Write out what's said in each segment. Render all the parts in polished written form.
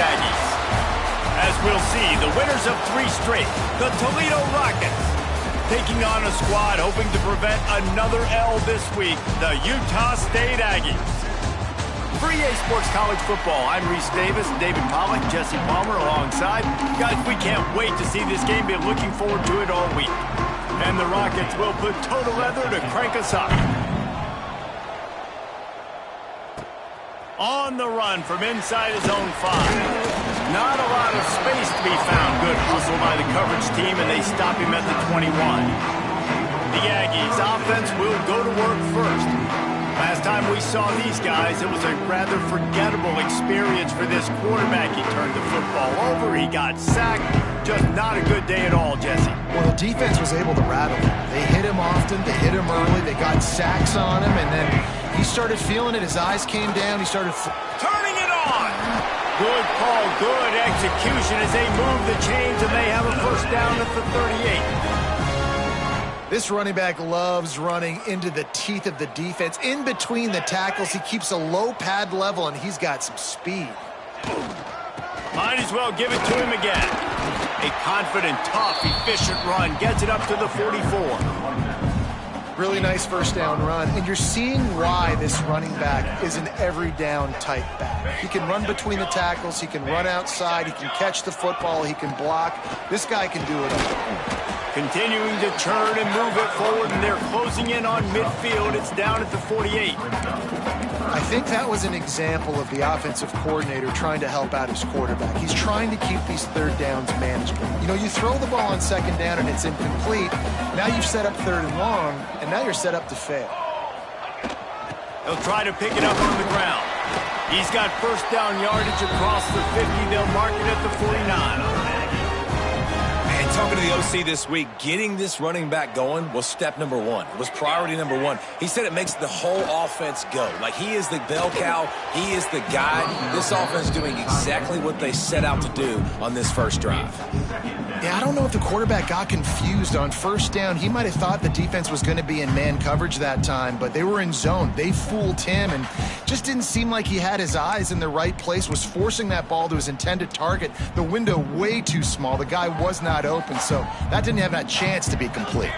Aggies. As we'll see, the winners of 3 straight, the Toledo Rockets, taking on a squad hoping to prevent another L this week, the Utah State Aggies. For EA Sports College Football, I'm Reese Davis, David Pollack, Jesse Palmer alongside. Guys, we can't wait to see this game. Been looking forward to it all week. And the Rockets will put total leather to crank us up. On the run from inside his own 5. Not a lot of space to be found. Good hustle by the coverage team, and they stop him at the 21. The Aggies offense will go to work first. Last time we saw these guys, it was a rather forgettable experience for this quarterback. He turned the football over, he got sacked. Just not a good day at all, Jesse. Well, the defense was able to rattle him. They hit him often, they hit him early, they got sacks on him, and then he started feeling it. His eyes came down, he started turning it on. Good call, good execution as they move the chains, and they have a first down at the 38. This running back loves running into the teeth of the defense. In between the tackles, he keeps a low pad level, and he's got some speed. Might as well give it to him again. A confident, tough, efficient run gets it up to the 44. Really nice first down run, and you're seeing why this running back is an every down type back. He can run between the tackles, he can run outside, he can catch the football, he can block. This guy can do it all. Continuing to churn and move it forward, and they're closing in on midfield. It's down at the 48. I think that was an example of the offensive coordinator trying to help out his quarterback. He's trying to keep these third downs manageable. You know, you throw the ball on second down and it's incomplete. Now you've set up third and long, and now you're set up to fail. He'll try to pick it up on the ground. He's got first down yardage across the 50. They'll mark it at the 49. Talking to the OC this week, getting this running back going was step number 1. It was priority number 1. He said it makes the whole offense go. Like, he is the bell cow. He is the guy. This offense is doing exactly what they set out to do on this first drive. Yeah, I don't know if the quarterback got confused on first down. He might have thought the defense was going to be in man coverage that time, but they were in zone. They fooled him and just didn't seem like he had his eyes in the right place, was forcing that ball to his intended target. The window way too small. The guy was not open, so that didn't have that chance to be complete.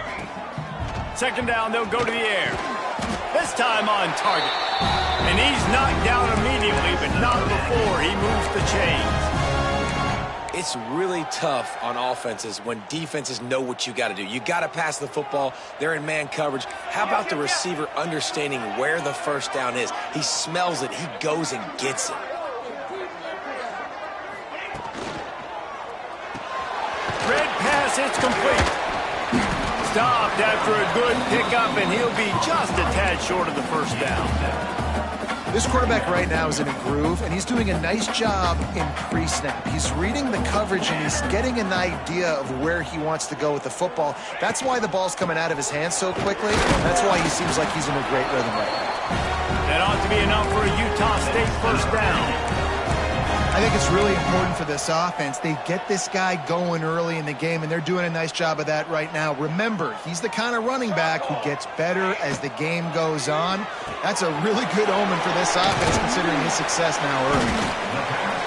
Second down, they'll go to the air. This time on target. And he's knocked down immediately, but not before he moves the chains. It's really tough on offenses when defenses know what you got to do. You got to pass the football. They're in man coverage. How about the receiver understanding where the first down is? He smells it. He goes and gets it. Red pass, it's complete. Stopped after a good pickup, and he'll be just a tad short of the first down. This quarterback right now is in a groove, and he's doing a nice job in pre-snap. He's reading the coverage, and he's getting an idea of where he wants to go with the football. That's why the ball's coming out of his hands so quickly. That's why he seems like he's in a great rhythm right now. That ought to be enough for a Utah State first down. I think it's really important for this offense. They get this guy going early in the game, and they're doing a nice job of that right now. Remember, he's the kind of running back who gets better as the game goes on. That's a really good omen for this offense, considering his success now early.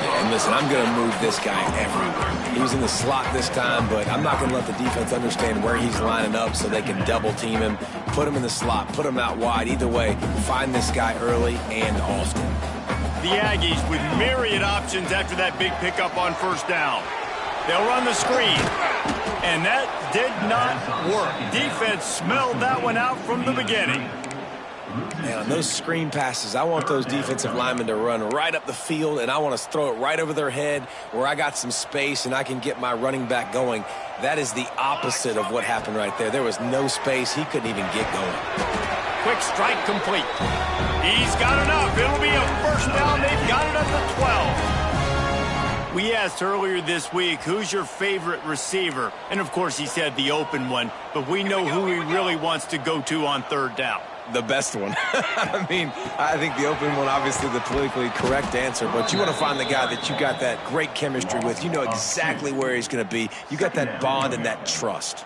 Yeah, and listen, I'm going to move this guy everywhere. He was in the slot this time, but I'm not going to let the defense understand where he's lining up so they can double team him, put him in the slot, put him out wide. Either way, find this guy early and often. The Aggies with myriad options after that big pickup on first down. They'll run the screen. And that did not work. Defense smelled that one out from the beginning. Man, on those screen passes, I want those defensive linemen to run right up the field, and I want to throw it right over their head where I got some space and I can get my running back going. That is the opposite of what happened right there. There was no space. He couldn't even get going. Quick strike complete. He's got enough. It'll be a first down. They've got it at the 12. We asked earlier this week, who's your favorite receiver? And, of course, he said the open one. But we know who he really wants to go to on third down. The best one. I mean, I think the open one, obviously the politically correct answer, but you want to find the guy that you got that great chemistry with. You know exactly where he's going to be. You got that bond and that trust.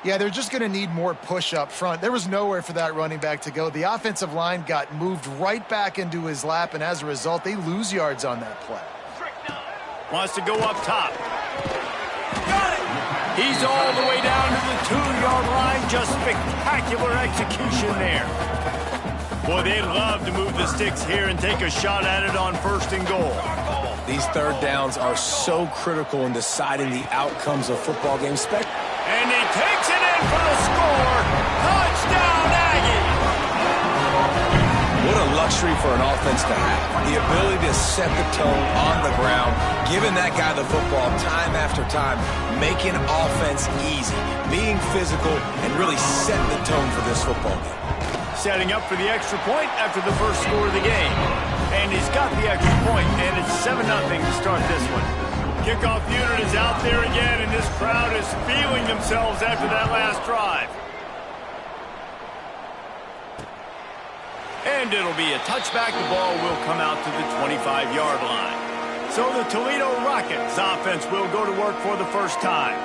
Yeah, they're just going to need more push up front. There was nowhere for that running back to go. The offensive line got moved right back into his lap, and as a result, they lose yards on that play. Wants to go up top. He's all the way down to the 2-yard line. Just spectacular execution there. Boy, they'd love to move the sticks here and take a shot at it on 1st and goal. These third downs are so critical in deciding the outcomes of football games. And he takes it in for the score. Touchdown, Aggie! What a luxury for an offense to have. The ability to set the tone on the ground, giving that guy the football time after time, making offense easy, being physical, and really setting the tone for this football game. Setting up for the extra point after the first score of the game. And he's got the extra point, and it's 7-0 to start this one. Kickoff unit is out there again, and this crowd is feeling themselves after that last drive. And it'll be a touchback. The ball will come out to the 25-yard line. So the Toledo Rockets offense will go to work for the first time.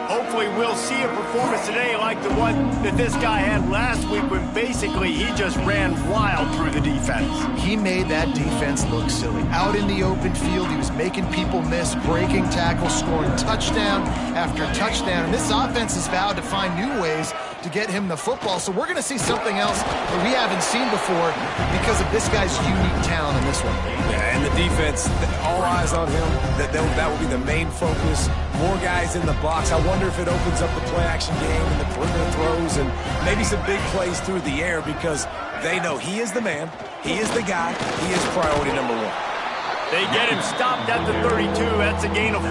Hopefully we'll see a performance today like the one that this guy had last week when basically he just ran wild through the defense. He made that defense look silly. Out in the open field, he was making people miss, breaking tackles, scoring touchdown after touchdown. And this offense has vowed to find new ways to get him the football. So we're going to see something else that we haven't seen before because of this guy's unique talent in this one. Yeah, and the defense, all eyes on him. That will be the main focus. More guys in the box. I wonder if it opens up the play-action game and the perimeter throws and maybe some big plays through the air because they know he is the man, he is the guy, he is priority number 1. They get him stopped at the 32. That's a gain of 4.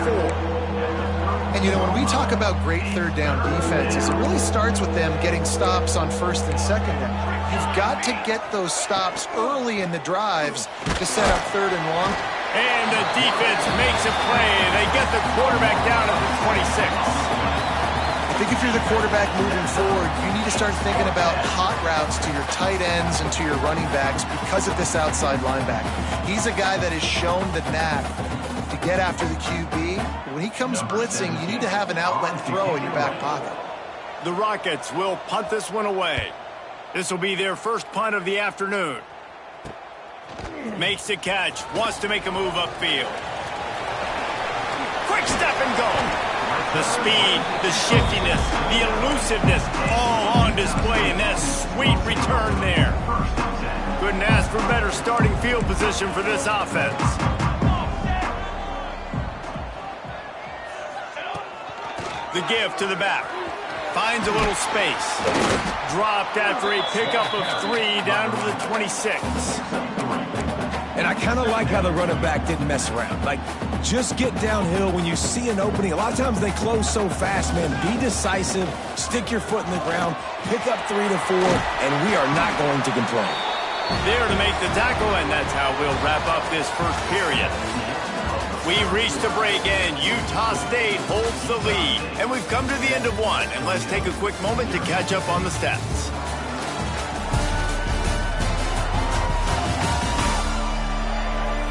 And, you know, when we talk about great third down defenses, it really starts with them getting stops on 1st and 2nd down. You've got to get those stops early in the drives to set up 3rd and long. And the defense makes a play. They get the quarterback down at the 26. I think if you're the quarterback moving forward, you need to start thinking about hot routes to your tight ends and to your running backs because of this outside linebacker. He's a guy that has shown the knack to get after the QB. When he comes blitzing, you need to have an outlet and throw in your back pocket. The Rockets will punt this one away. This will be their first punt of the afternoon. Makes the catch. Wants to make a move upfield. Quick step and go. The speed, the shiftiness, the elusiveness, all on display in that sweet return there. Couldn't ask for better starting field position for this offense. The give to the back. Finds a little space. Dropped after a pickup of 3 down to the 26. And I kind of like how the running back didn't mess around. Like, just get downhill when you see an opening. A lot of times they close so fast, man. Be decisive, stick your foot in the ground, pick up 3 to 4, and we are not going to complain. There to make the tackle, and that's how we'll wrap up this first period. We've reached a break, and Utah State holds the lead. And we've come to the end of one, and let's take a quick moment to catch up on the stats.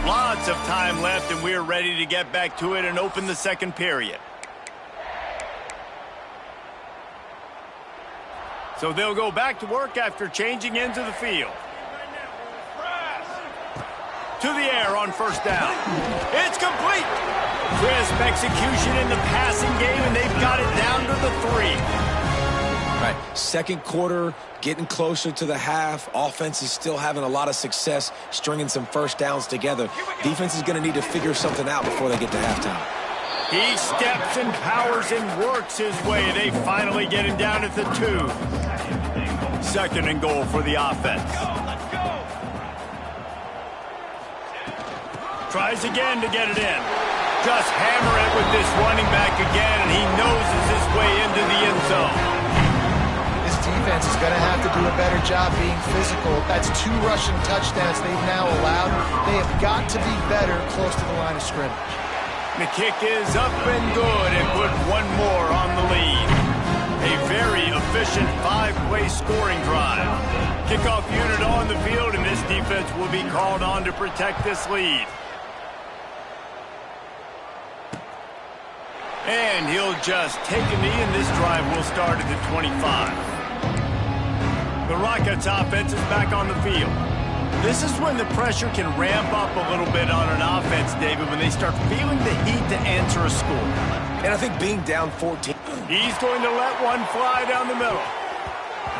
Lots of time left, and we're ready to get back to it and open the second period. So they'll go back to work after changing into the field. To the air on first down. It's complete. Crisp execution in the passing game, and they've got it down to the 3. Right. Second quarter, getting closer to the half. Offense is still having a lot of success stringing some first downs together. Defense is going to need to figure something out before they get to halftime. He steps and powers and works his way. They finally get him down at the 2. Second and goal for the offense. Tries again to get it in. Just hammer it with this running back again, and he noses his way into the end zone. This defense is going to have to do a better job being physical. That's 2 rushing touchdowns they've now allowed. They have got to be better close to the line of scrimmage. The kick is up and good, and put one more on the lead. A very efficient 5-play scoring drive. Kickoff unit on the field, and this defense will be called on to protect this lead. And he'll just take a knee, and this drive will start at the 25. The Rockets offense is back on the field. This is when the pressure can ramp up a little bit on an offense, David, when they start feeling the heat to answer a score. And I think being down 14. He's going to let one fly down the middle.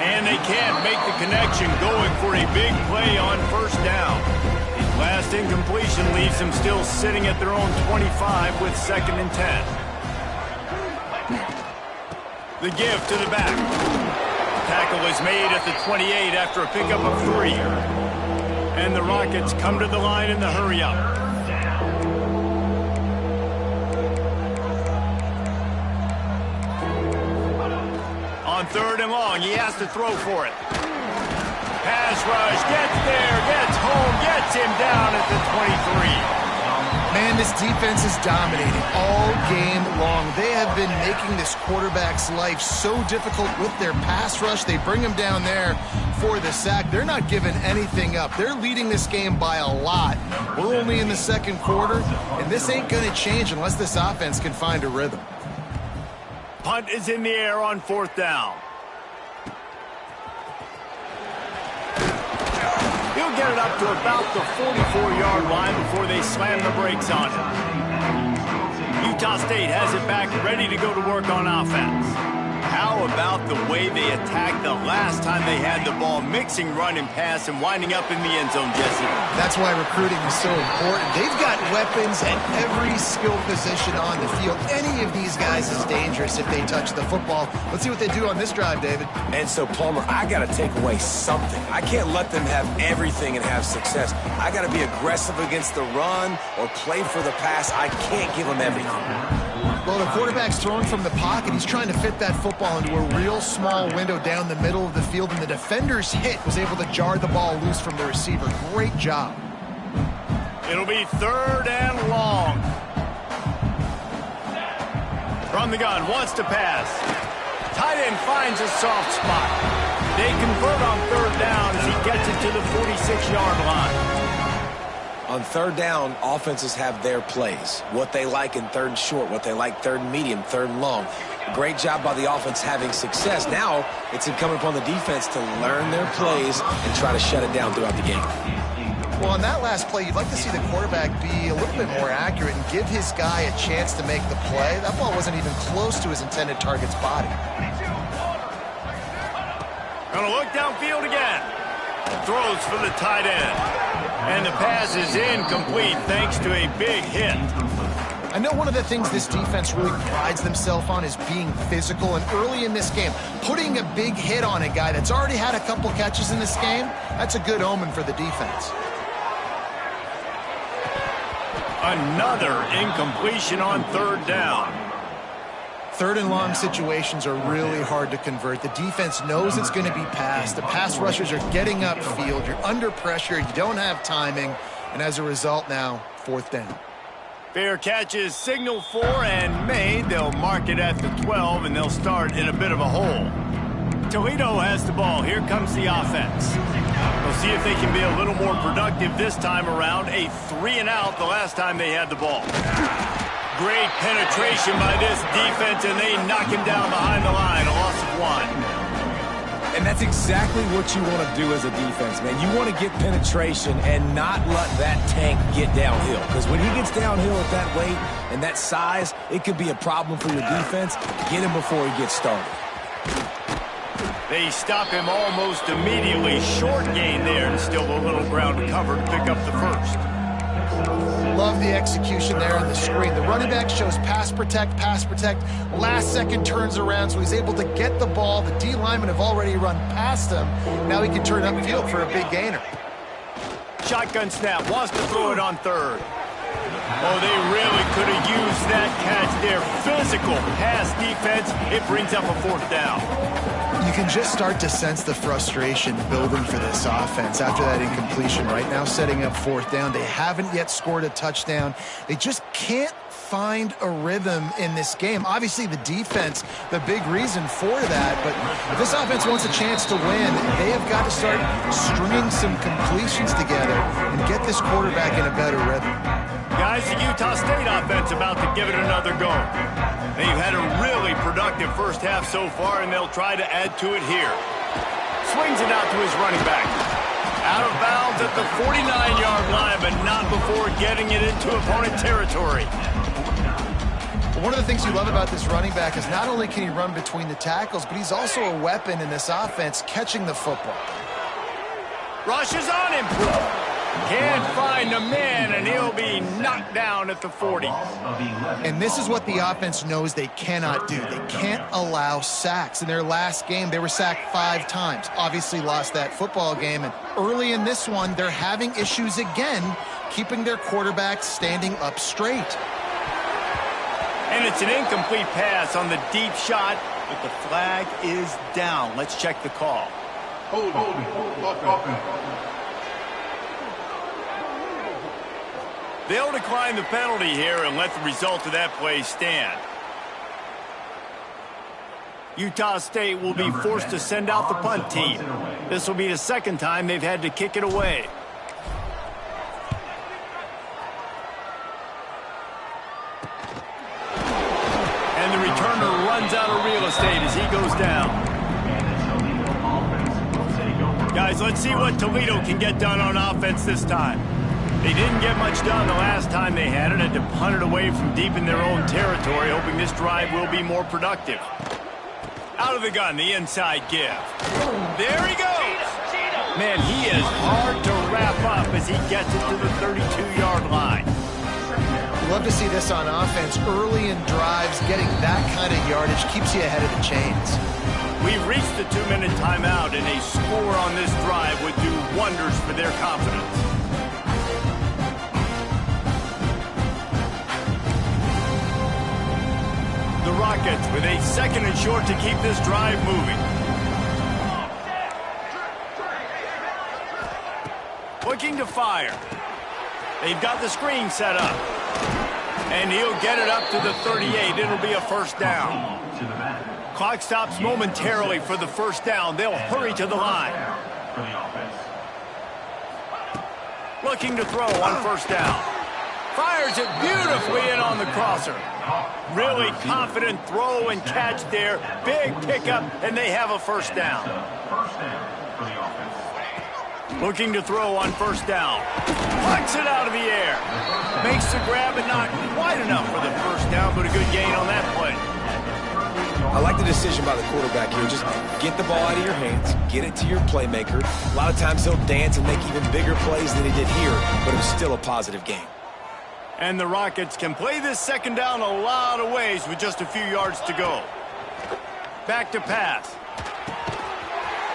And they can't make the connection, going for a big play on first down. His last incompletion leaves them still sitting at their own 25 with 2nd and 10. The give to the back. Tackle is made at the 28 after a pickup of 3. And the Rockets come to the line in the hurry-up. On 3rd and long, he has to throw for it. Pass rush, gets there, gets home, gets him down at the 23. Man, this defense is dominating all game long. They have been making this quarterback's life so difficult with their pass rush. They bring him down there for the sack. They're not giving anything up. They're leading this game by a lot. We're only in the 2nd quarter, and this ain't going to change unless this offense can find a rhythm. Punt is in the air on 4th down. He'll get it up to about the 44-yard line before they slam the brakes on him. Utah State has it back, ready to go to work on offense. How about the way they attacked the last time they had the ball, mixing run and pass and winding up in the end zone, Jesse? That's why recruiting is so important. They've got weapons at every skill position on the field. Any of these guys is dangerous if they touch the football. Let's see what they do on this drive, David. And so, Palmer, I got to take away something. I can't let them have everything and have success. I got to be aggressive against the run or play for the pass. I can't give them everything. Well, the quarterback's throwing from the pocket. He's trying to fit that football into a real small window down the middle of the field, and the defender's hit was able to jar the ball loose from the receiver. Great job. It'll be 3rd and long. From the gun, wants to pass. Tight end finds a soft spot. They convert on 3rd down as he gets it to the 46-yard line. On 3rd down, offenses have their plays. What they like in 3rd and short, what they like 3rd and medium, 3rd and long. Great job by the offense having success. Now it's incumbent upon the defense to learn their plays and try to shut it down throughout the game. Well, on that last play, you'd like to see the quarterback be a little bit more accurate and give his guy a chance to make the play. That ball wasn't even close to his intended target's body. Gonna look downfield again. Throws for the tight end. And the pass is incomplete thanks to a big hit. I know one of the things this defense really prides themselves on is being physical, and early in this game, putting a big hit on a guy that's already had a couple catches in this game, that's a good omen for the defense. Another incompletion on 3rd down. 3rd and long situations are really hard to convert. The defense knows it's going to be passed. The pass rushers are getting upfield. You're under pressure. You don't have timing. And as a result now, 4th down. Fair catch is signaled for and made. They'll mark it at the 12, and they'll start in a bit of a hole. Toledo has the ball. Here comes the offense. We'll see if they can be a little more productive this time around. A 3-and-out the last time they had the ball. Great penetration by this defense, and they knock him down behind the line. A loss of 1. And that's exactly what you want to do as a defense, man. You want to get penetration and not let that tank get downhill. Because when he gets downhill at that weight and that size, it could be a problem for your defense. Get him before he gets started. They stop him almost immediately. Short gain there, and still a little ground to cover to pick up the 1st. Love the execution there on the screen. The running back shows pass protect, last second turns around, so he's able to get the ball. The D linemen have already run past him. Now he can turn upfield for a big gainer. Shotgun snap, wants to throw it on 3rd. Oh, they really could have used that catch there. Physical pass defense. It brings up a 4th down. You can just start to sense the frustration building for this offense after that incompletion. Right now, setting up 4th down. They haven't yet scored a touchdown. They just can't find a rhythm in this game. Obviously, the defense, the big reason for that. But if this offense wants a chance to win, they have got to start stringing some completions together and get this quarterback in a better rhythm. Guys, the Utah State offense about to give it another go. They've had a really productive first half so far, and they'll try to add to it here. Swings it out to his running back. Out of bounds at the 49-yard line, but not before getting it into opponent territory. One of the things you love about this running back is not only can he run between the tackles, but he's also a weapon in this offense catching the football. Rushes on him. Can't find a man, and he'll be knocked down at the 40. And this is what the offense knows they cannot do. They can't allow sacks. In their last game, they were sacked 5 times. Obviously lost that football game. And early in this one, they're having issues again, keeping their quarterback standing up straight. And it's an incomplete pass on the deep shot, but the flag is down. Let's check the call. Hold on. They'll decline the penalty here and let the result of that play stand. Utah State will be forced to send out the punt team. This will be the second time they've had to kick it away. And the returner runs out of real estate as he goes down. Guys, let's see what Toledo can get done on offense this time. They didn't get much done the last time they had it. Had to punt it away from deep in their own territory, hoping this drive will be more productive. Out of the gun, the inside give. There he goes. Man, he is hard to wrap up as he gets it to the 32-yard line. Love to see this on offense. Early in drives, getting that kind of yardage keeps you ahead of the chains. We've reached the 2-minute timeout, and a score on this drive would do wonders for their confidence. The Rockets with a 2nd and short to keep this drive moving. Looking to fire. They've got the screen set up. And he'll get it up to the 38. It'll be a first down. Clock stops momentarily for the first down. They'll hurry to the line. Looking to throw on first down. Fires it beautifully in on the crosser. Really confident throw and catch there. Big pickup, and they have a first down. Looking to throw on first down. Plucks it out of the air. Makes the grab, but not quite enough for the first down, but a good gain on that play. I like the decision by the quarterback here. Just get the ball out of your hands, get it to your playmaker. A lot of times he'll dance and make even bigger plays than he did here, but it was still a positive game. And the Rockets can play this second down a lot of ways with just a few yards to go. Back to pass.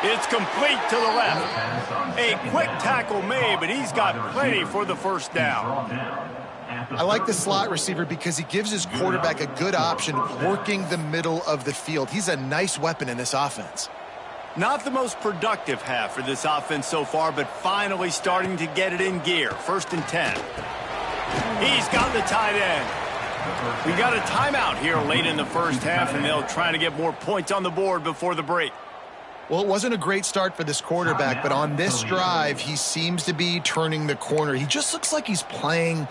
It's complete to the left. A quick tackle made, but he's got plenty for the first down. I like the slot receiver because he gives his quarterback a good option working the middle of the field. He's a nice weapon in this offense. Not the most productive half for this offense so far, but finally starting to get it in gear. 1st and 10. He's got the tight end. We got a timeout here late in the first half, and they'll try to get more points on the board before the break. Well, it wasn't a great start for this quarterback, but on this drive, he seems to be turning the corner. He just looks like he's playing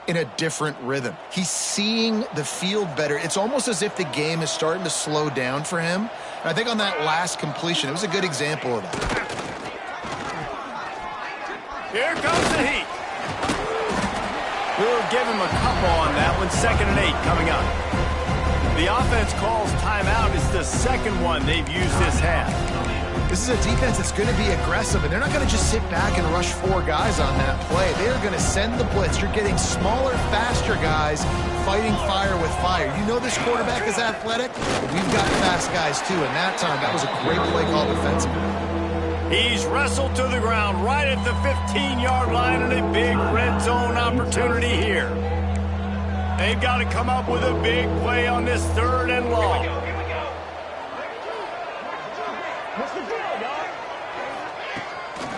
in a different rhythm. He's seeing the field better. It's almost as if the game is starting to slow down for him. And I think on that last completion, it was a good example of that. Here comes the heat. We'll give him a couple on that one. 2nd and 8 coming up. The offense calls timeout. It's the second one they've used this half. This is a defense that's going to be aggressive, and they're not going to just sit back and rush 4 guys on that play. They are going to send the blitz. You're getting smaller, faster guys fighting fire with fire. You know this quarterback is athletic? We've got fast guys, too, and that time, that was a great play call defensively. He's wrestled to the ground right at the 15-yard line, and a big red zone opportunity here. They've got to come up with a big play on this 3rd and long.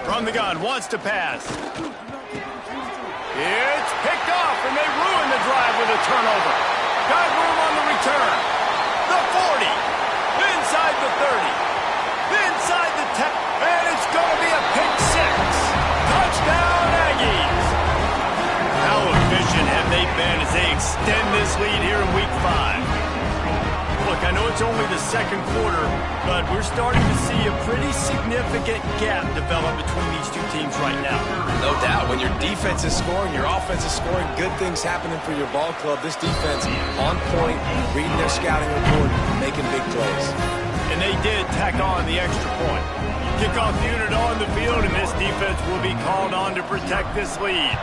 From the gun, wants to pass. It's picked off, and they ruin the drive with a turnover. Got room on the return. The 40. Inside the 30. Inside the 10. And it's going to be a pick 6. Touchdown, Aggies. How efficient have they been as they extend this lead here in Week 5? Look, I know it's only the second quarter, but we're starting to see a pretty significant gap develop between these two teams right now. No doubt. When your defense is scoring, your offense is scoring, good things happening for your ball club. This defense on point, reading their scouting report, making big plays. And they did tack on the extra point. Kickoff unit on the field, and this defense will be called on to protect this lead.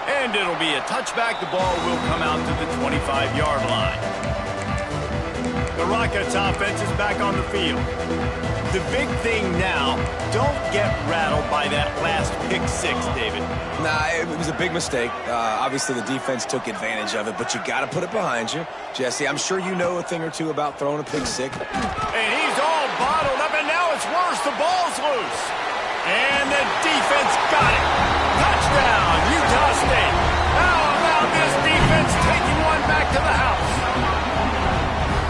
And it'll be a touchback. The ball will come out to the 25-yard line. The Rockets offense is back on the field. The big thing now, don't get rattled by that last pick six, David. Nah, it was a big mistake. Obviously, the defense took advantage of it, but you got to put it behind you. Jesse, I'm sure you know a thing or two about throwing a pick six. And he's all bottled up, and now it's worse. The ball's loose. And the defense got it. Touchdown, Utah State. How about this defense taking one back to the house?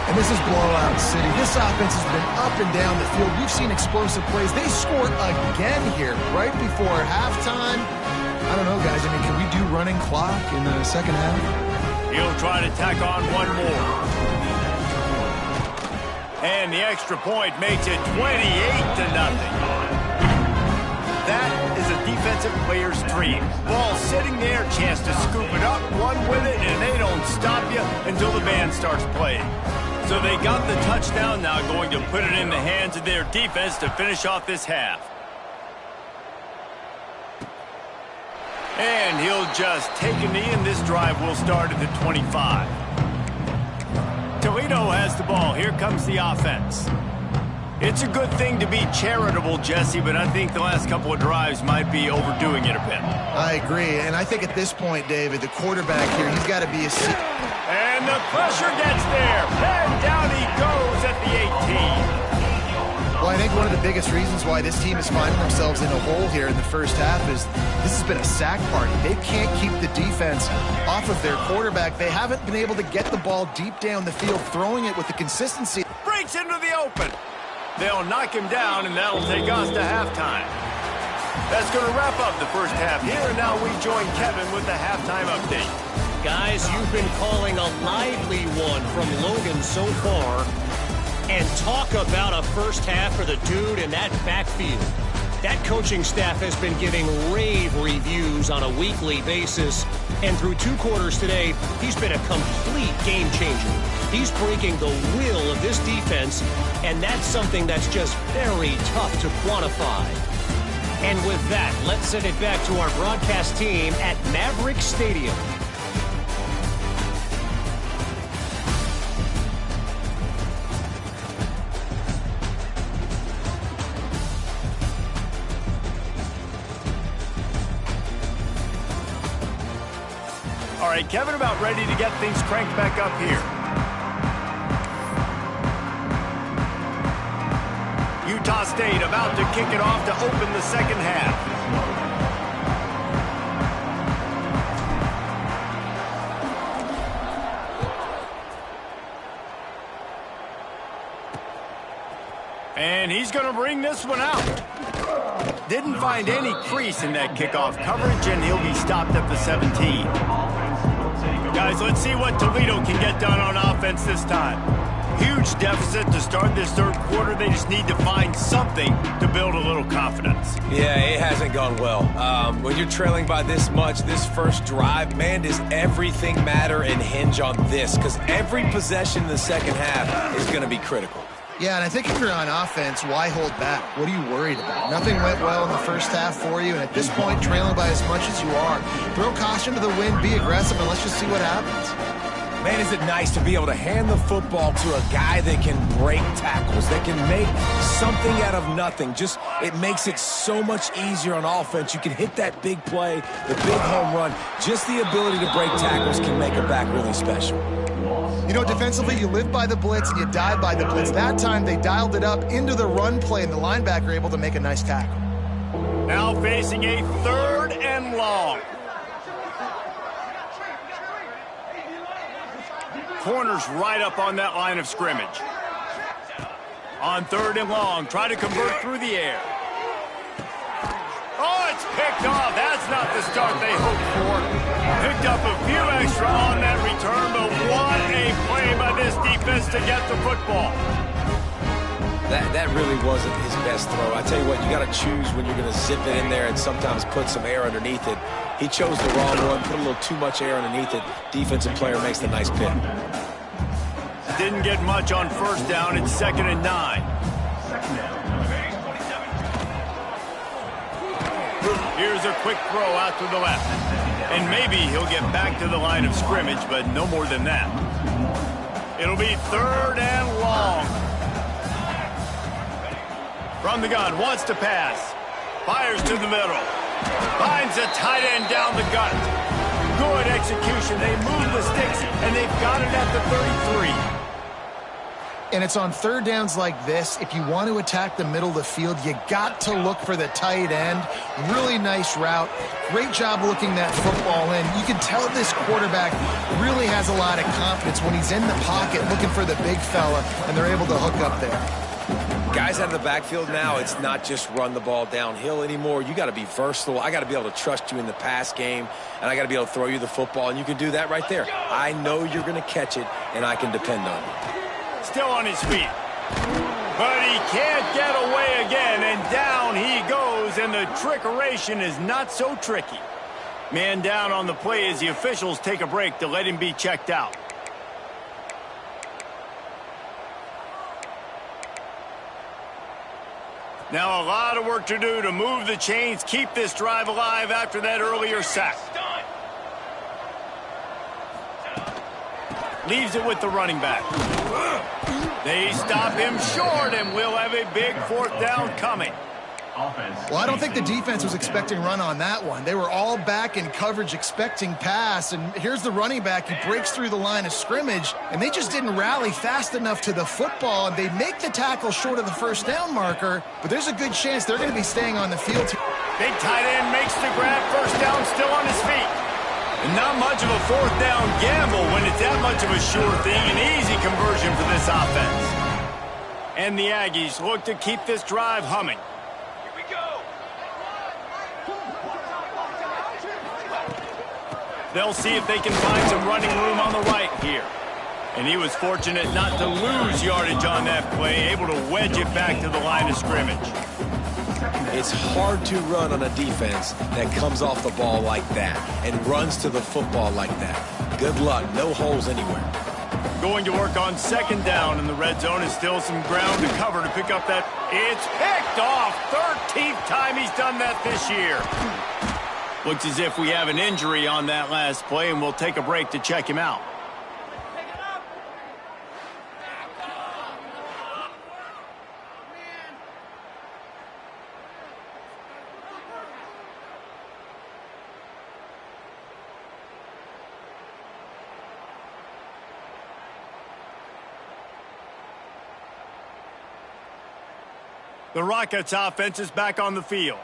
And this is blowout city. This offense has been up and down the field. We've seen explosive plays. They scored again here right before halftime. I don't know, guys. I mean, can we do running clock in the second half? He'll try to tack on one more. And the extra point makes it 28-0. That is a defensive player's dream. Ball sitting there, chance to scoop it up, run with it, and they don't stop you until the band starts playing. So they got the touchdown, now going to put it in the hands of their defense to finish off this half. And he'll just take a knee, and this drive will start at the 25. Toledo has the ball. Here comes the offense. It's a good thing to be charitable, Jesse, but I think the last couple of drives might be overdoing it a bit. I agree, and I think at this point, David, the quarterback here, he's got to be a... And the pressure gets there, and down he goes at the 18. Well, I think one of the biggest reasons why this team is finding themselves in a hole here in the first half is this has been a sack party. They can't keep the defense off of their quarterback. They haven't been able to get the ball deep down the field, throwing it with the consistency. Breaks into the open. They'll knock him down, and that'll take us to halftime. That's going to wrap up the first half here, and now we join Kevin with the halftime update. Guys, you've been calling a lively one from Logan so far. And talk about a first half for the dude in that backfield. That coaching staff has been giving rave reviews on a weekly basis. And through 2 quarters today, he's been a complete game changer. He's breaking the will of this defense, and that's something that's just very tough to quantify. And with that, let's send it back to our broadcast team at Maverick Stadium. All right, Kevin, about ready to get things cranked back up here. Utah State about to kick it off to open the second half. And he's going to bring this one out. Didn't find any crease in that kickoff coverage, and he'll be stopped at the 17. Guys, let's see what Toledo can get done on offense this time. Huge deficit to start this third quarter. They just need to find something to build a little confidence. Yeah, it hasn't gone well. When you're trailing by this much, this first drive, man, does everything matter and hinge on this? Because every possession in the second half is going to be critical. Yeah, and I think if you're on offense, why hold back? What are you worried about? Nothing went well in the first half for you, and at this point, trailing by as much as you are, throw caution to the wind, be aggressive, and let's just see what happens. Man, is it nice to be able to hand the football to a guy that can break tackles, that can make something out of nothing. Just, it makes it so much easier on offense. You can hit that big play, the big home run. Just the ability to break tackles can make a back really special. You know, defensively, you live by the blitz and you die by the blitz. That time, they dialed it up into the run play, and the linebacker able to make a nice tackle. Now facing a 3rd and long. Corners right up on that line of scrimmage. On 3rd and long, try to convert through the air. Oh, it's picked off. That's not the start they hoped for. Picked up a few extra on that return, but what a play by this defense to get the football. That really wasn't his best throw. I tell you what, you got to choose when you're going to zip it in there and sometimes put some air underneath it. He chose the wrong one, put a little too much air underneath it. Defensive player makes the nice pick. Didn't get much on first down. It's 2nd and 9. Here's a quick throw out to the left. And maybe he'll get back to the line of scrimmage, but no more than that. It'll be 3rd and long. From the gun, wants to pass. Fires to the middle. Finds a tight end down the gut. Good execution. They move the sticks, and they've got it at the 33. And it's on 3rd downs like this. If you want to attack the middle of the field, you got to look for the tight end. Really nice route. Great job looking that football in. You can tell this quarterback really has a lot of confidence when he's in the pocket looking for the big fella, and they're able to hook up there. Guys out of the backfield now, it's not just run the ball downhill anymore. You got to be versatile. I got to be able to trust you in the pass game, and I got to be able to throw you the football, and you can do that right there. I know you're going to catch it, and I can depend on you. Still on his feet. But he can't get away again, and down he goes, and the trickeration is not so tricky. Man down on the play as the officials take a break to let him be checked out. Now a lot of work to do to move the chains, keep this drive alive after that earlier sack. Leaves it with the running back. They stop him short, and we'll have a big 4th down coming. Well, I don't think the defense was expecting run on that one. They were all back in coverage expecting pass, and here's the running back. He breaks through the line of scrimmage, and they just didn't rally fast enough to the football, and they make the tackle short of the 1st down marker, but there's a good chance they're going to be staying on the field. Big tight end makes the grab, 1st down, still on his feet. And not much of a 4th down gamble when it's that much of a sure thing, an easy conversion for this offense. And the Aggies look to keep this drive humming. They'll see if they can find some running room on the right here. And he was fortunate not to lose yardage on that play, able to wedge it back to the line of scrimmage. It's hard to run on a defense that comes off the ball like that and runs to the football like that. Good luck. No holes anywhere. Going to work on 2nd down, and the red zone is still some ground to cover to pick up that. It's picked off. 13th time he's done that this year. Looks as if we have an injury on that last play, and we'll take a break to check him out. The Rockets offense is back on the field.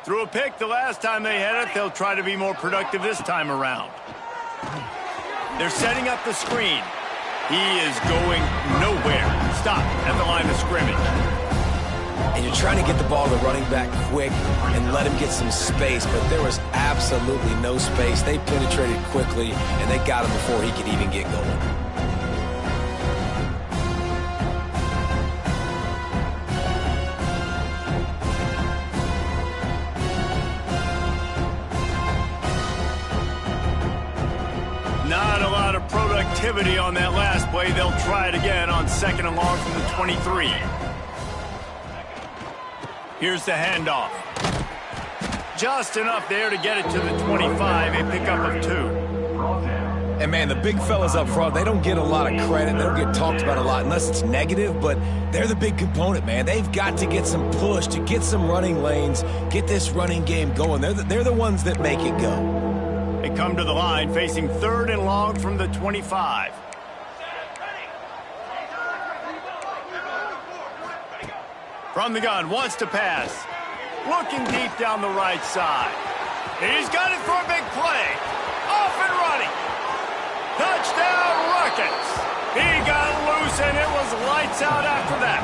Threw a pick the last time they had it. They'll try to be more productive this time around. They're setting up the screen. He is going nowhere. Stop at the line of scrimmage. And you're trying to get the ball to running back quick and let him get some space, but there was absolutely no space. They penetrated quickly, and they got him before he could even get going. Not a lot of productivity on that last play. They'll try it again on 2nd and long from the 23. Here's the handoff. Just enough there to get it to the 25, a pickup of 2. And, man, the big fellas up front, they don't get a lot of credit. They don't get talked about a lot unless it's negative, but they're the big component, man. They've got to get some push, to get some running lanes, get this running game going. They're the ones that make it go. They come to the line facing 3rd and long from the 25. From the gun, wants to pass. Looking deep down the right side. He's got it for a big play. Off and running. Touchdown, Rockets. He got loose, and it was lights out after that.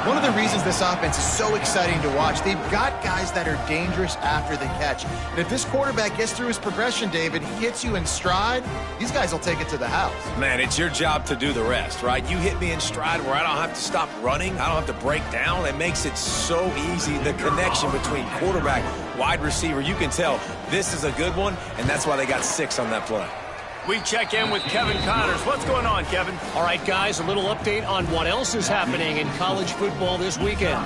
One of the reasons this offense is so exciting to watch, they've got guys that are dangerous after the catch. And if this quarterback gets through his progression, David, he hits you in stride, these guys will take it to the house. Man, it's your job to do the rest, right? You hit me in stride where I don't have to stop running. I don't have to break down. It makes it so easy. The connection between quarterback, wide receiver, you can tell this is a good one, and that's why they got 6 on that play. We check in with Kevin Connors. What's going on, Kevin? All right, guys, a little update on what else is happening in college football this weekend.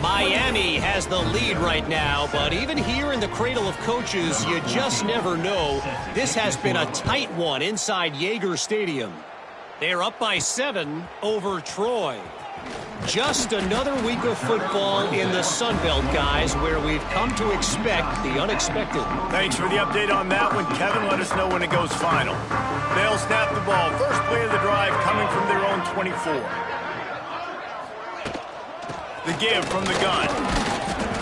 Miami has the lead right now, but even here in the cradle of coaches, you just never know. This has been a tight one inside Yager Stadium. They're up by 7 over Troy. Just another week of football in the Sun Belt, guys, where we've come to expect the unexpected. Thanks for the update on that one, Kevin. Let us know when it goes final. They'll snap the ball. First play of the drive coming from their own 24. The give from the gun.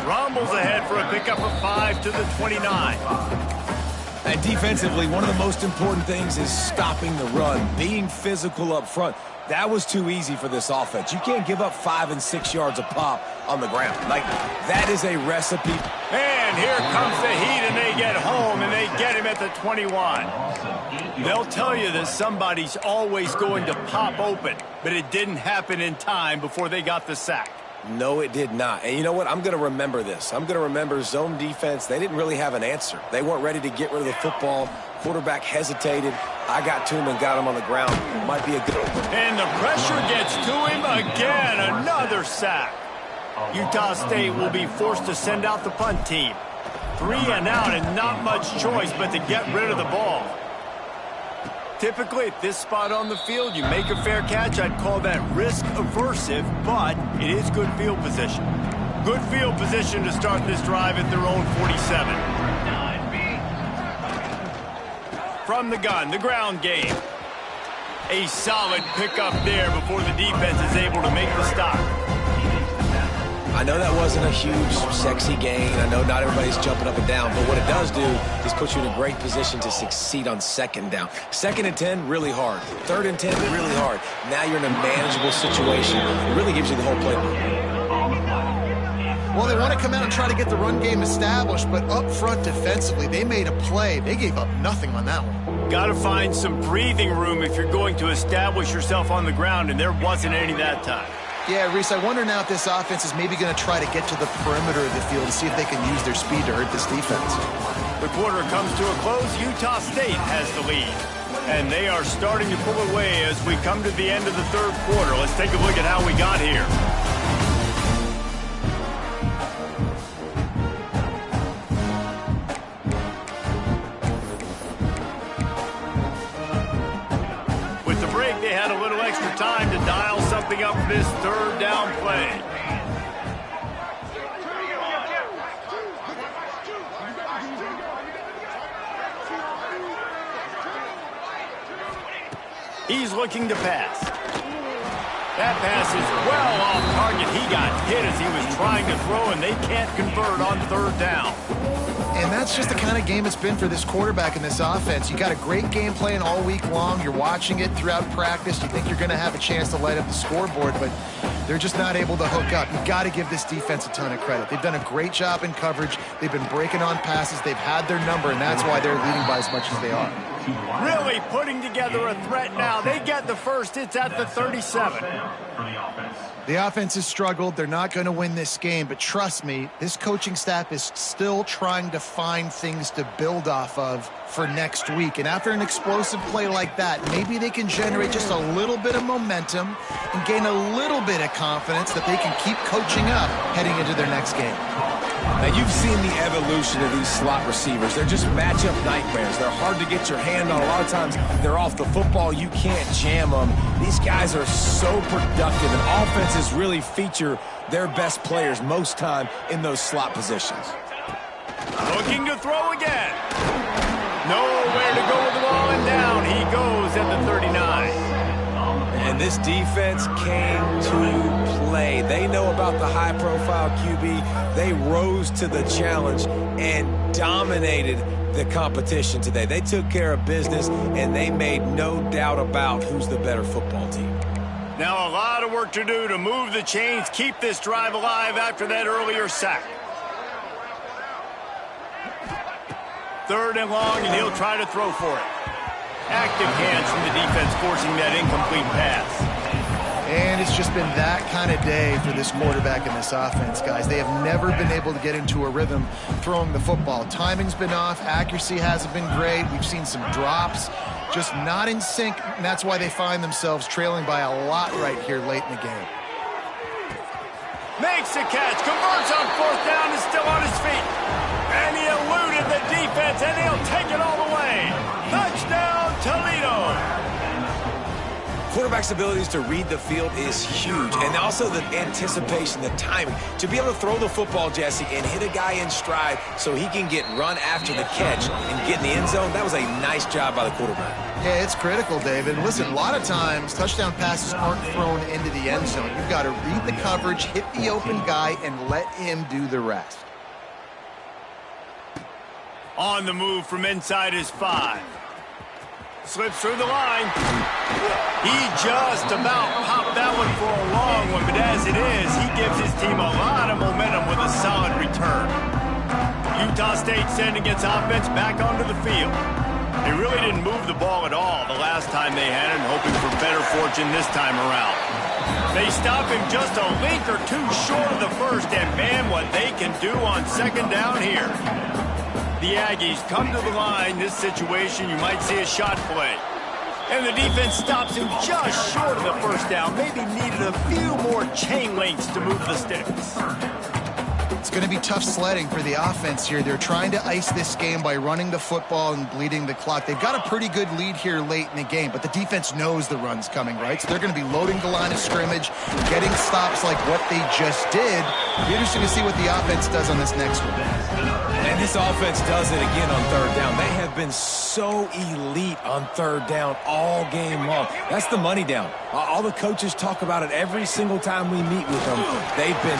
Rumbles ahead for a pickup of 5 to the 29. And defensively, one of the most important things is stopping the run, being physical up front. That was too easy for this offense. You can't give up 5 and 6 yards a pop on the ground. Like, that is a recipe. And here comes the heat, and they get home, and they get him at the 21. They'll tell you that somebody's always going to pop open, but it didn't happen in time before they got the sack. No, it did not. And you know what? I'm going to remember this. I'm going to remember zone defense. They didn't really have an answer. They weren't ready to get rid of the football. Quarterback hesitated. I got to him and got him on the ground. Might be a good one. And the pressure gets to him again. Another sack. Utah State will be forced to send out the punt team. 3 and out and not much choice but to get rid of the ball. Typically, at this spot on the field, you make a fair catch. I'd call that risk-aversive, but it is good field position. Good field position to start this drive at their own 47. From the gun, the ground game. A solid pickup there before the defense is able to make the stop. I know that wasn't a huge, sexy gain. I know not everybody's jumping up and down, but what it does do is put you in a great position to succeed on 2nd down. 2nd and 10, really hard. 3rd and 10, really hard. Now you're in a manageable situation. It really gives you the whole playbook. Well, they want to come out and try to get the run game established, but up front defensively, they made a play. They gave up nothing on that one. Got to find some breathing room if you're going to establish yourself on the ground, and there wasn't any that time. Yeah, Reese, I wonder now if this offense is maybe going to try to get to the perimeter of the field to see if they can use their speed to hurt this defense. The quarter comes to a close. Utah State has the lead. And they are starting to pull away as we come to the end of the 3rd quarter. Let's take a look at how we got here. With the break, they had a little extra time to dial something up for this 3rd down play. He's looking to pass. That pass is well off target. He got hit as he was trying to throw, and they can't convert on 3rd down. And that's just the kind of game it's been for this quarterback in this offense. You got a great game plan all week long. You're watching it throughout practice. You think you're going to have a chance to light up the scoreboard, but they're just not able to hook up. You've got to give this defense a ton of credit. They've done a great job in coverage. They've been breaking on passes. They've had their number, and that's why they're leading by as much as they are. Really putting together a threat now. They get the first. It's at the 37. The offense has struggled. They're not going to win this game, but trust me, this coaching staff is still trying to find things to build off of for next week. And after an explosive play like that, maybe they can generate just a little bit of momentum and gain a little bit of confidence that they can keep coaching up heading into their next game. Now, you've seen the evolution of these slot receivers. They're just matchup nightmares. They're hard to get your hand on. A lot of times, they're off the football. You can't jam them. These guys are so productive, and offenses really feature their best players most time in those slot positions. Looking to throw again. Nowhere to go with the ball, and down he goes at the 39. And this defense came to play. They know about the high-profile QB. They rose to the challenge and dominated the competition today. They took care of business, and they made no doubt about who's the better football team. Now a lot of work to do to move the chains, keep this drive alive after that earlier sack. 3rd and long, and he'll try to throw for it. Active hands from the defense forcing that incomplete pass. And it's just been that kind of day for this quarterback and this offense, guys. They have never been able to get into a rhythm throwing the football. Timing's been off. Accuracy hasn't been great. We've seen some drops. Just not in sync, and that's why they find themselves trailing by a lot right here late in the game. Makes the catch, converts on 4th down, is still on his feet. And he eluded the defense, and he'll take it all the way. Touchdown, Toledo. Quarterback's abilities to read the field is huge, and also the anticipation, the timing. To be able to throw the football, Jesse, and hit a guy in stride so he can get run after the catch and get in the end zone, that was a nice job by the quarterback. Yeah, it's critical, David. Listen, a lot of times touchdown passes aren't thrown into the end zone. You've got to read the coverage, hit the open guy, and let him do the rest. On the move from inside his 5. Slips through the line. He just about popped that one for a long one, but as it is, he gives his team a lot of momentum with a solid return. Utah State sending its offense back onto the field. They really didn't move the ball at all the last time they had it, hoping for better fortune this time around. They stop him just a link or two short of the first, and man, what they can do on 2nd down here. The Aggies come to the line. This situation, you might see a shot play. And the defense stops him just short of the 1st down. Maybe needed a few more chain links to move the sticks. It's going to be tough sledding for the offense here. They're trying to ice this game by running the football and bleeding the clock. They've got a pretty good lead here late in the game, but the defense knows the run's coming, right? So they're going to be loading the line of scrimmage, getting stops like what they just did. It'll be interesting to see what the offense does on this next one. And this offense does it again on 3rd down. They have been so elite on 3rd down all game long. That's the money down. All the coaches talk about it every single time we meet with them. They've been...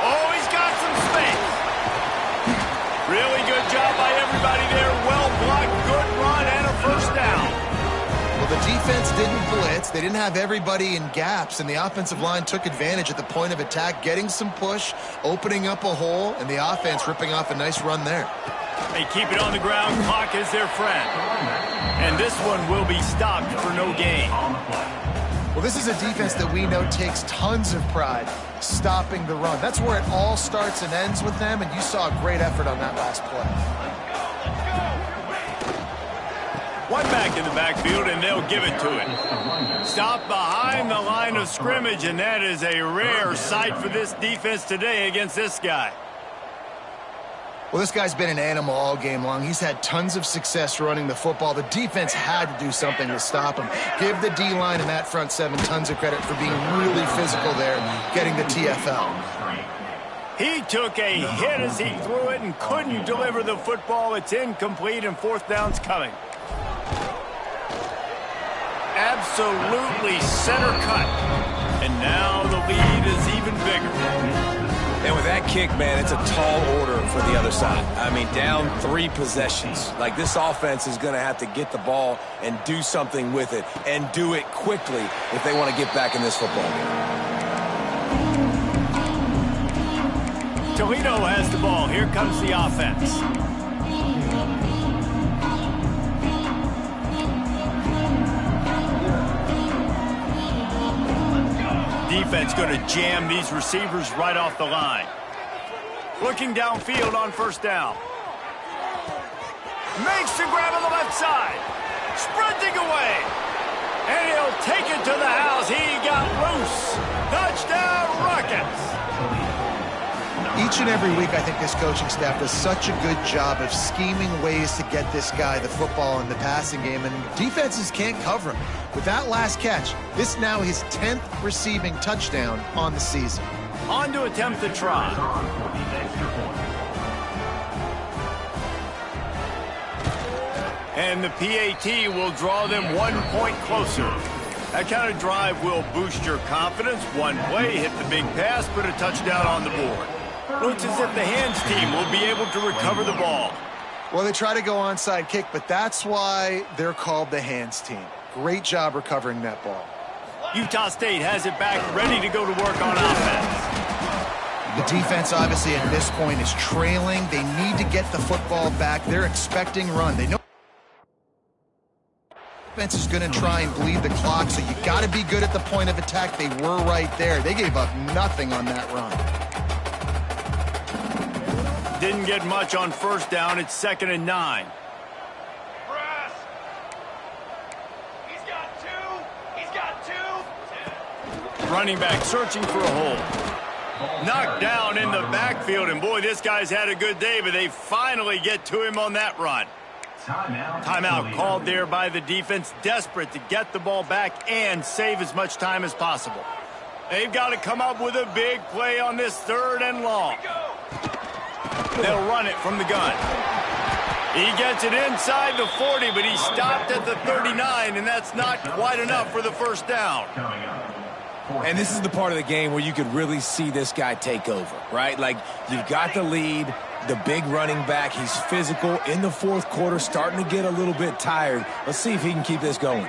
Oh, he's got some space. Really good job by everybody there. Well blocked, good run, and a 1st down. Well, the defense didn't blitz. They didn't have everybody in gaps, and the offensive line took advantage at the point of attack, getting some push, opening up a hole, and the offense ripping off a nice run there. They keep it on the ground. Clock is their friend. And this one will be stopped for no gain. Well, this is a defense that we know takes tons of pride stopping the run. That's where it all starts and ends with them, and you saw a great effort on that last play. One back in the backfield, and they'll give it to him. Stop behind the line of scrimmage, and that is a rare sight for this defense today against this guy. Well, this guy's been an animal all game long. He's had tons of success running the football. The defense had to do something to stop him. Give the D-line and that front 7 tons of credit for being really physical there, getting the TFL. He took a hit as he threw it and couldn't deliver the football. It's incomplete, and 4th down's coming. Absolutely center cut. And now the lead is even bigger. And with that kick, man, it's a tall order for the other side. I mean, down 3 possessions. Like, this offense is going to have to get the ball and do something with it, and do it quickly if they want to get back in this football game. Toledo has the ball. Here comes the offense. Defense going to jam these receivers right off the line. Looking downfield on 1st down. Makes the grab on the left side. Sprinting away. And he'll take it to the house. He got loose. Touchdown, Rockets. Each and every week, I think this coaching staff does such a good job of scheming ways to get this guy the football in the passing game, and defenses can't cover him. With that last catch, this now his 10th receiving touchdown on the season. On to attempt the try. And the PAT will draw them 1 point closer. That kind of drive will boost your confidence. One play, hit the big pass, put a touchdown on the board. Looks as if the hands team will be able to recover the ball. Well, they try to go onside kick, but that's why they're called the hands team. Great job recovering that ball. Utah State has it back, ready to go to work on offense. The defense, obviously, at this point is trailing. They need to get the football back. They're expecting run. They know defense is going to try and bleed the clock, so you got to be good at the point of attack. They were right there. They gave up nothing on that run. Didn't get much on first down. It's 2nd and 9. Running back searching for a hole. Knocked down in the backfield, and boy, this guy's had a good day, but they finally get to him on that run. Timeout called there by the defense, desperate to get the ball back and save as much time as possible. They've got to come up with a big play on this 3rd and long. They'll run it from the gun. He gets it inside the 40, but he stopped at the 39, and that's not quite enough for the first down. And this is the part of the game where you could really see this guy take over, right? Like, you've got the lead, the big running back. He's physical in the 4th quarter, starting to get a little bit tired. Let's see if he can keep this going.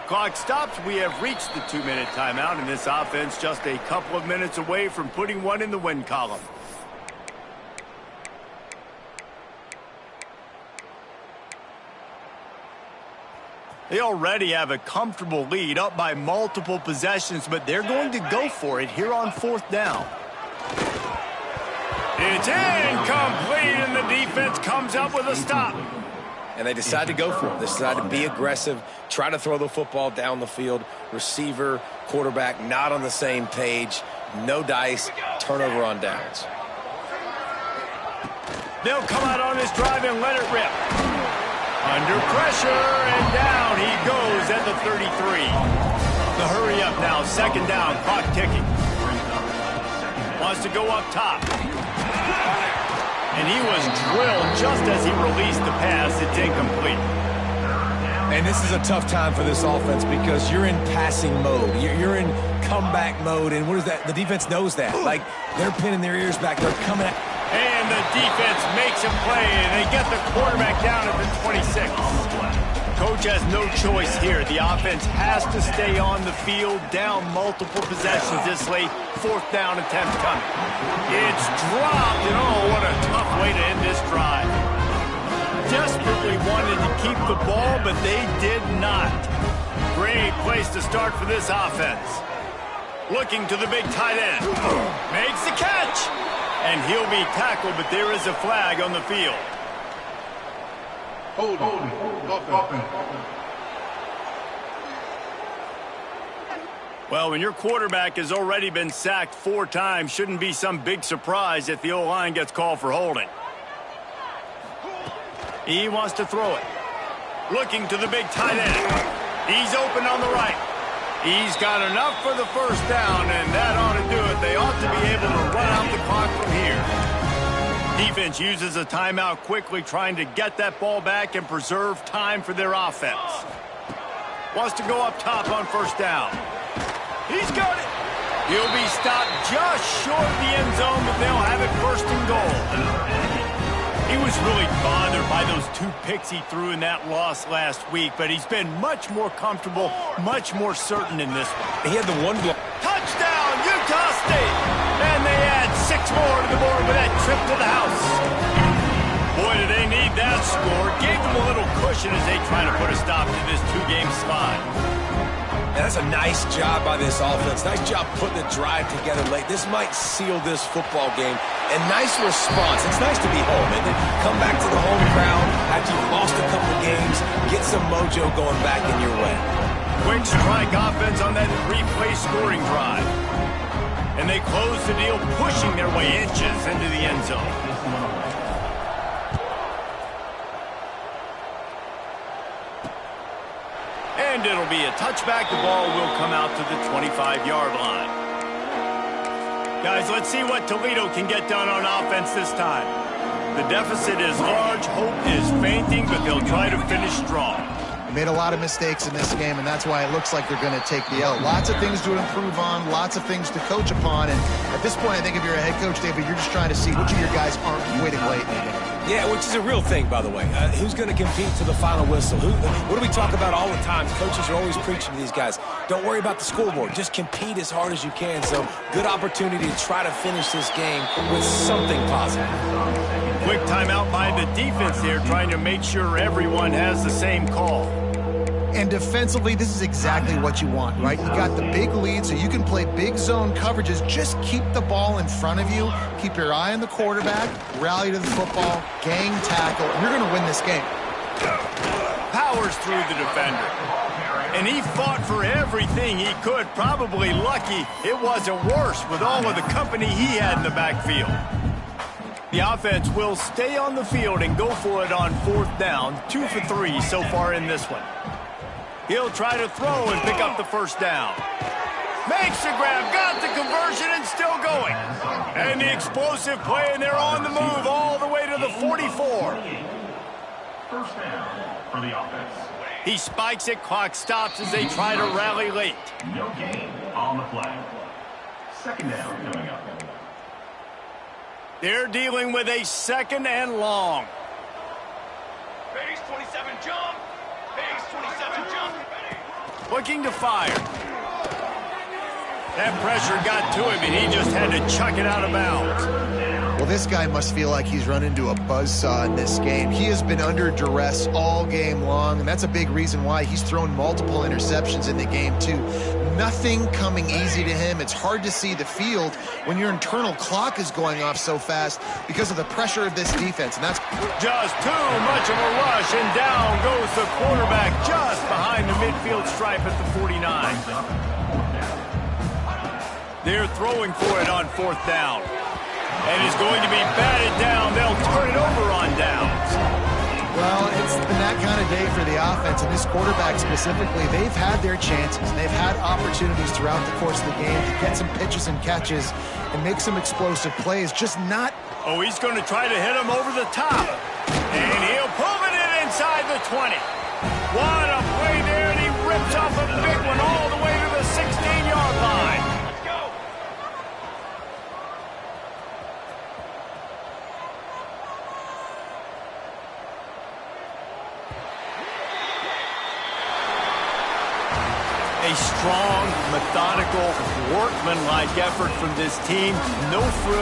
Clock stops. We have reached the 2-minute timeout, and this offense just a couple of minutes away from putting one in the win column. They already have a comfortable lead, up by multiple possessions, but they're going to go for it here on 4th down. It's incomplete, and the defense comes up with a stop. And they decide to go for it. They decide to be aggressive, try to throw the football down the field. Receiver, quarterback, not on the same page. No dice, turnover on downs. They'll come out on this drive and let it rip. Under pressure, and down he goes at the 33. The hurry up now, 2nd down, clock ticking. Wants to go up top. And he was drilled just as he released the pass. It's incomplete. And this is a tough time for this offense because you're in passing mode. You're in comeback mode. And what is that? The defense knows that. Like, they're pinning their ears back. They're coming at. And the defense makes a play, and they get the quarterback down at the 26. Coach has no choice here. The offense has to stay on the field, down multiple possessions this late. 4th down attempt coming. It's dropped, and oh, what a tough way to end this drive. Desperately wanted to keep the ball, but they did not. Great place to start for this offense. Looking to the big tight end. Makes the catch. And he'll be tackled, but there is a flag on the field. Hold offense. Well, when your quarterback has already been sacked 4 times, shouldn't be some big surprise if the O-line gets called for holding. He wants to throw it. Looking to the big tight end. He's open on the right. He's got enough for the first down, and that ought to do it. They ought to be able to run out the clock from here. Defense uses a timeout quickly, trying to get that ball back and preserve time for their offense. Wants to go up top on first down. He's got it. He'll be stopped just short of the end zone, but they'll have it 1st and goal. He was really bothered by those 2 picks he threw in that loss last week, but he's been much more comfortable, much more certain in this one. He had the one block. Touchdown, Utah State! And they add 6 more to the board with that trip to the house. Boy, do they need that score. Gave them a little cushion as they try to put a stop to this 2-game slide. And that's a nice job by this offense. Nice job putting the drive together late. This might seal this football game. And nice response. It's nice to be home. And then come back to the home crowd after you've lost a couple games. Get some mojo going back in your way. Quick strike offense on that 3-play scoring drive. And they close the deal, pushing their way inches into the end zone. And it'll be a touchback. The ball will come out to the 25-yard line. Guys, let's see what Toledo can get done on offense this time. The deficit is large. Hope is fainting, but they'll try to finish strong. Made a lot of mistakes in this game, and that's why it looks like they're going to take the L. Lots of things to improve on, lots of things to coach upon, and at this point, I think if you're a head coach, David, you're just trying to see which of your guys aren't quitting late in the game. Yeah, which is a real thing, by the way. Who's going to compete to the final whistle? What do we talk about all the time? Coaches are always preaching to these guys. Don't worry about the scoreboard. Just compete as hard as you can. So, good opportunity to try to finish this game with something positive. Quick timeout by the defense here, trying to make sure everyone has the same call. And defensively, this is exactly what you want, right? You got the big lead, so you can play big zone coverages. Just keep the ball in front of you. Keep your eye on the quarterback. Rally to the football. Gang tackle. You're going to win this game. Powers through the defender. And he fought for everything he could. Probably lucky it wasn't worse with all of the company he had in the backfield. The offense will stay on the field and go for it on 4th down. 2 for 3 so far in this one. He'll try to throw and pick up the first down. Makes the grab, got the conversion, and still going. And the explosive play, and they're on the move all the way to the 44. First down for the offense. He spikes it, clock stops as they try to rally late. No gain on the play. Second down coming up. They're dealing with a 2nd and long. Base 27 jump. Base 27 jump. Looking to fire. That pressure got to him, and he just had to chuck it out of bounds. Well, this guy must feel like he's run into a buzzsaw in this game. He has been under duress all game long, and that's a big reason why he's thrown multiple interceptions in the game, too. Nothing coming easy to him. It's hard to see the field when your internal clock is going off so fast because of the pressure of this defense, and that's just too much of a rush, and down goes the quarterback just behind the midfield stripe at the 49. They're throwing for it on 4th down. And is going to be batted down. They'll turn it over on downs. Well, it's been that kind of day for the offense, and this quarterback specifically, they've had their chances. They've had opportunities throughout the course of the game to get some pitches and catches and make some explosive plays, just not. Oh, he's going to try to hit him over the top. And he'll pull it in inside the 20. What a play there, and he rips off a big one all the way to the 16-yard line. A strong, methodical, workmanlike effort from this team. No frill.